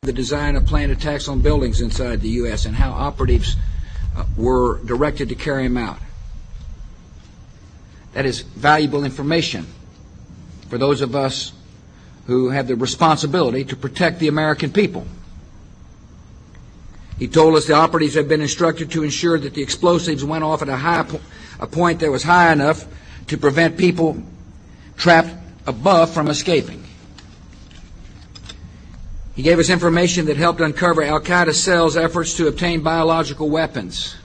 the design of planned attacks on buildings inside the U.S. and how operatives were directed to carry them out. That is valuable information for those of us who have the responsibility to protect the American people. He told us the operatives had been instructed to ensure that the explosives went off at a point that was high enough to prevent people trapped above from escaping. He gave us information that helped uncover Al-Qaeda cells' efforts to obtain biological weapons.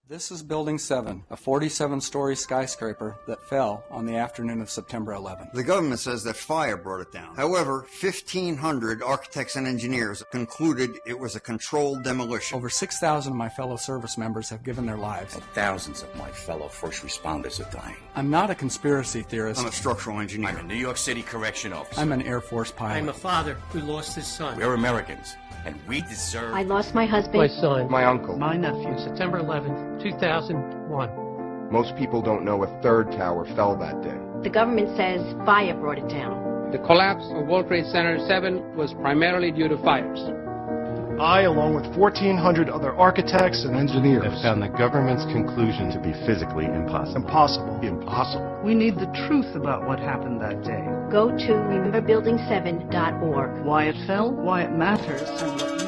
This is Building 7, a 47-story skyscraper that fell on the afternoon of September 11th. The government says that fire brought it down. However, 1,500 architects and engineers concluded it was a controlled demolition. Over 6,000 of my fellow service members have given their lives. And thousands of my fellow first responders are dying. I'm not a conspiracy theorist. I'm a structural engineer. I'm a New York City correction officer. I'm an Air Force pilot. I'm a father who lost his son. We're Americans, and we deserve... I lost my husband. My son. My uncle. My nephew. September 11th, 2001. Most people don't know a third tower fell that day. The government says fire brought it down. The collapse of World Trade Center 7 was primarily due to fires. I, along with 1,400 other architects and engineers, have found the government's conclusion to be physically impossible. Impossible. We need the truth about what happened that day. Go to rememberbuilding7.org. Why it fell, why it matters, and what you can do.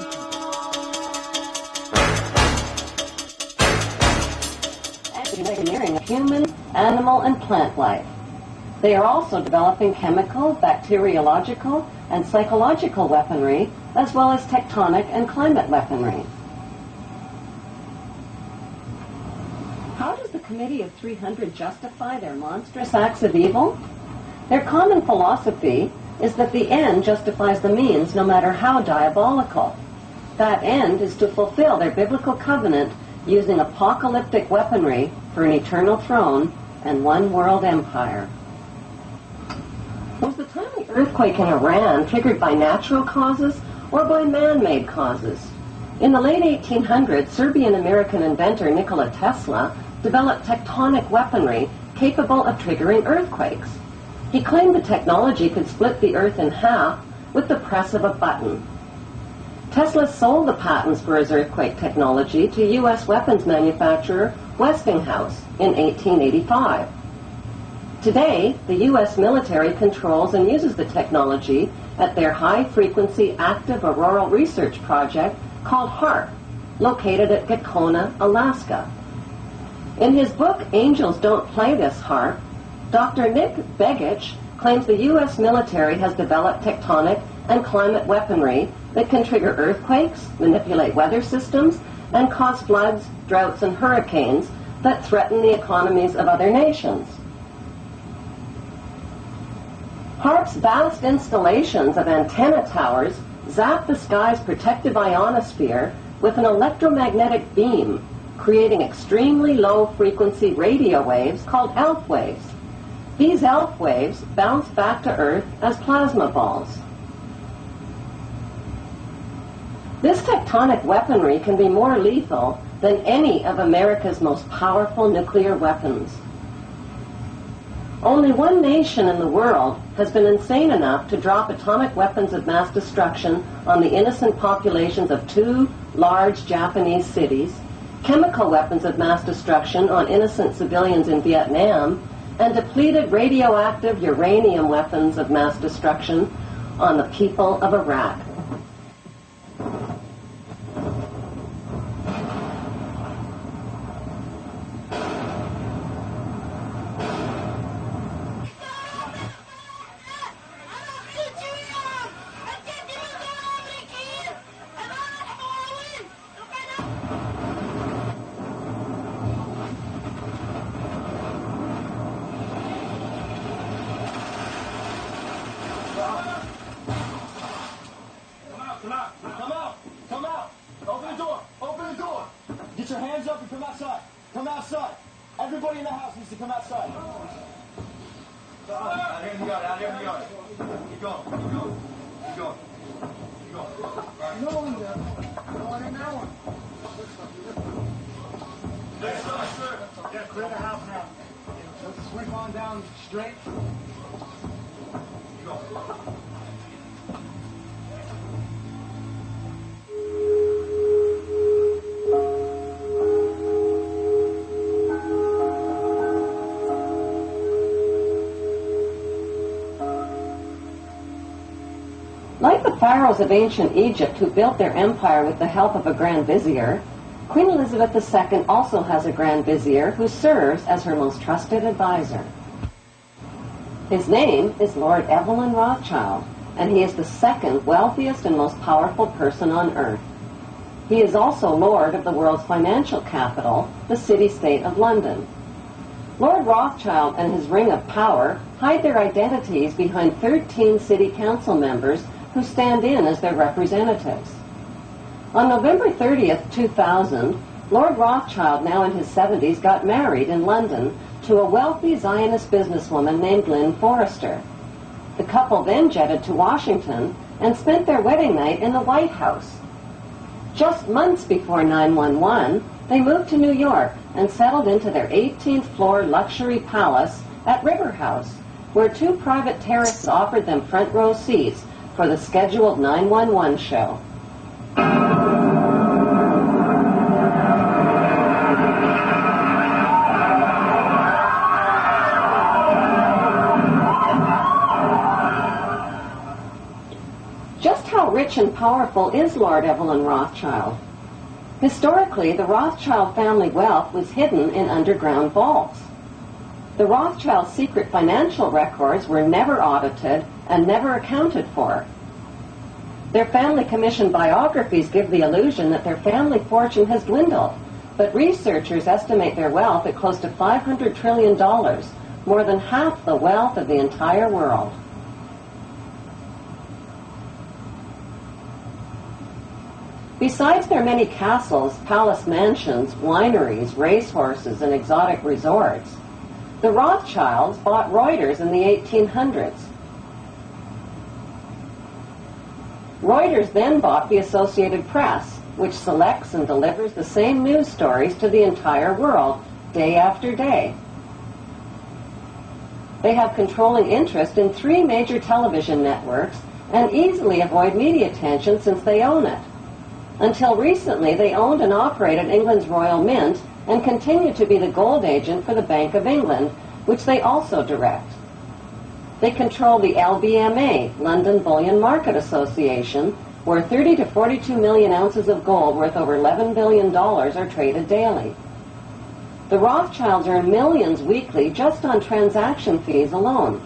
Engineering of human, animal, and plant life. They are also developing chemical, bacteriological, and psychological weaponry, as well as tectonic and climate weaponry. How does the Committee of 300 justify their monstrous acts of evil? Their common philosophy is that the end justifies the means, no matter how diabolical. That end is to fulfill their biblical covenant using apocalyptic weaponry for an eternal throne and one world empire. Was the timely earthquake in Iran triggered by natural causes or by man-made causes? In the late 1800s, Serbian-American inventor Nikola Tesla developed tectonic weaponry capable of triggering earthquakes. He claimed the technology could split the earth in half with the press of a button. Tesla sold the patents for his earthquake technology to U.S. weapons manufacturer Westinghouse in 1885. Today, the U.S. military controls and uses the technology at their high-frequency active auroral research project called HAARP, located at Gakona, Alaska. In his book, Angels Don't Play This HAARP, Dr. Nick Begich claims the U.S. military has developed tectonic and climate weaponry that can trigger earthquakes, manipulate weather systems, and cause floods, droughts, and hurricanes that threaten the economies of other nations. HAARP's vast installations of antenna towers zap the sky's protective ionosphere with an electromagnetic beam, creating extremely low-frequency radio waves called ELF waves. These ELF waves bounce back to Earth as plasma balls. This tectonic weaponry can be more lethal than any of America's most powerful nuclear weapons. Only one nation in the world has been insane enough to drop atomic weapons of mass destruction on the innocent populations of 2 large Japanese cities, chemical weapons of mass destruction on innocent civilians in Vietnam, and depleted radioactive uranium weapons of mass destruction on the people of Iraq. Come out! Open the door! Get your hands up and come outside! Come outside! Everybody in the house needs to come outside! Out here in the yard! Keep going! No one there! No one in that one! Yeah, clear the house now. Let's sweep on down straight. pharaohs of ancient Egypt who built their empire with the help of a grand vizier, Queen Elizabeth II also has a grand vizier who serves as her most trusted advisor. His name is Lord Evelyn Rothschild, and he is the second wealthiest and most powerful person on earth. He is also Lord of the world's financial capital, the city-state of London. Lord Rothschild and his ring of power hide their identities behind 13 city council members who stand in as their representatives. On November 30th, 2000, Lord Rothschild, now in his 70s, got married in London to a wealthy Zionist businesswoman named Lynn Forrester. The couple then jetted to Washington and spent their wedding night in the White House. Just months before 9/11, they moved to New York and settled into their 18th floor luxury palace at River House, where two private terraces offered them front row seats for the scheduled 911 show. Just how rich and powerful is Lord Evelyn Rothschild? Historically, the Rothschild family wealth was hidden in underground vaults. The Rothschild secret financial records were never audited and never accounted for. Their family commissioned biographies give the illusion that their family fortune has dwindled, but researchers estimate their wealth at close to $500 trillion, more than half the wealth of the entire world. Besides their many castles, palace mansions, wineries, racehorses, and exotic resorts, the Rothschilds bought Reuters in the 1800s. Reuters then bought the Associated Press, which selects and delivers the same news stories to the entire world, day after day. They have controlling interest in 3 major television networks and easily avoid media attention since they own it. Until recently, they owned and operated England's Royal Mint and continue to be the gold agent for the Bank of England, which they also direct. They control the LBMA, London Bullion Market Association, where 30 to 42 million ounces of gold worth over $11 billion are traded daily. The Rothschilds earn millions weekly just on transaction fees alone.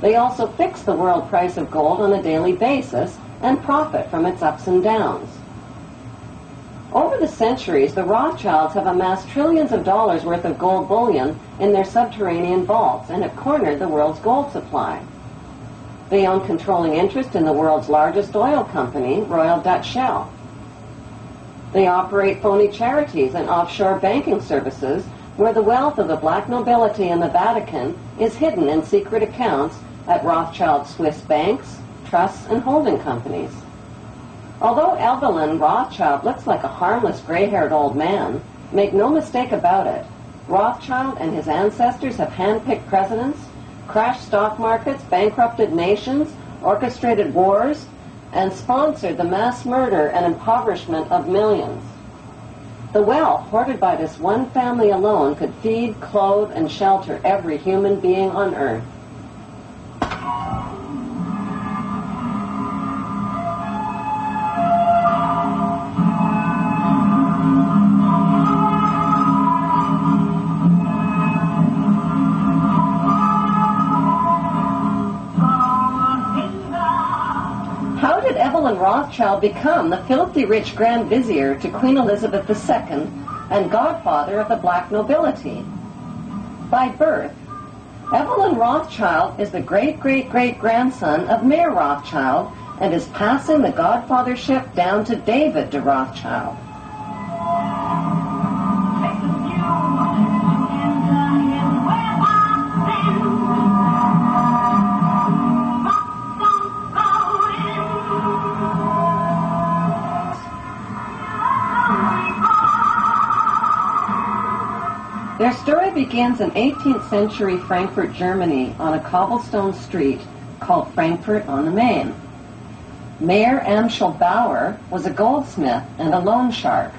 They also fix the world price of gold on a daily basis and profit from its ups and downs. Over the centuries, the Rothschilds have amassed trillions of dollars worth of gold bullion in their subterranean vaults and have cornered the world's gold supply. They own controlling interest in the world's largest oil company, Royal Dutch Shell. They operate phony charities and offshore banking services where the wealth of the black nobility in the Vatican is hidden in secret accounts at Rothschild Swiss banks, trusts, and holding companies. Although Evelyn Rothschild looks like a harmless gray-haired old man, make no mistake about it, Rothschild and his ancestors have handpicked presidents, crashed stock markets, bankrupted nations, orchestrated wars, and sponsored the mass murder and impoverishment of millions. The wealth hoarded by this one family alone could feed, clothe, and shelter every human being on earth. Evelyn Rothschild become the filthy rich Grand Vizier to Queen Elizabeth II and godfather of the black nobility? By birth, Evelyn Rothschild is the great-great-great-grandson of Mayer Rothschild and is passing the godfathership down to David de Rothschild. Their story begins in 18th century Frankfurt, Germany, on a cobblestone street called Frankfurt on the Main. Mayer Amschel Bauer was a goldsmith and a loan shark.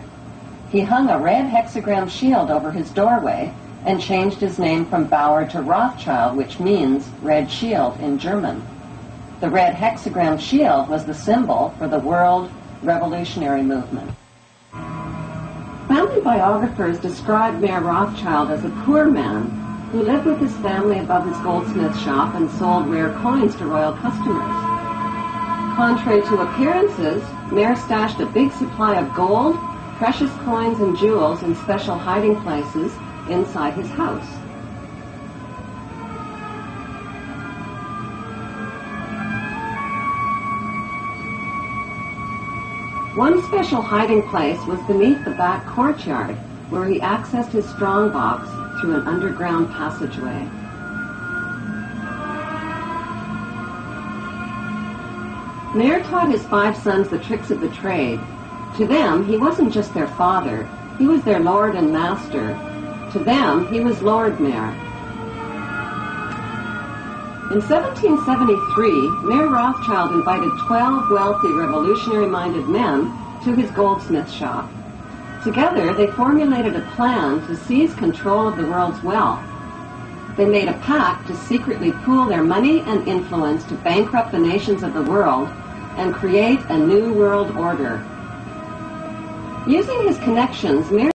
He hung a red hexagram shield over his doorway and changed his name from Bauer to Rothschild, which means red shield in German. The red hexagram shield was the symbol for the world revolutionary movement. Family biographers described Mayor Rothschild as a poor man who lived with his family above his goldsmith shop and sold rare coins to royal customers. Contrary to appearances, Mayor stashed a big supply of gold, precious coins, and jewels in special hiding places inside his house. One special hiding place was beneath the back courtyard, where he accessed his strongbox through an underground passageway. Mayor taught his 5 sons the tricks of the trade. To them, he wasn't just their father, he was their lord and master. To them, he was Lord Mayor. In 1773, Mayor Rothschild invited 12 wealthy, revolutionary-minded men to his goldsmith shop. Together, they formulated a plan to seize control of the world's wealth. They made a pact to secretly pool their money and influence to bankrupt the nations of the world and create a new world order. Using his connections, Mayor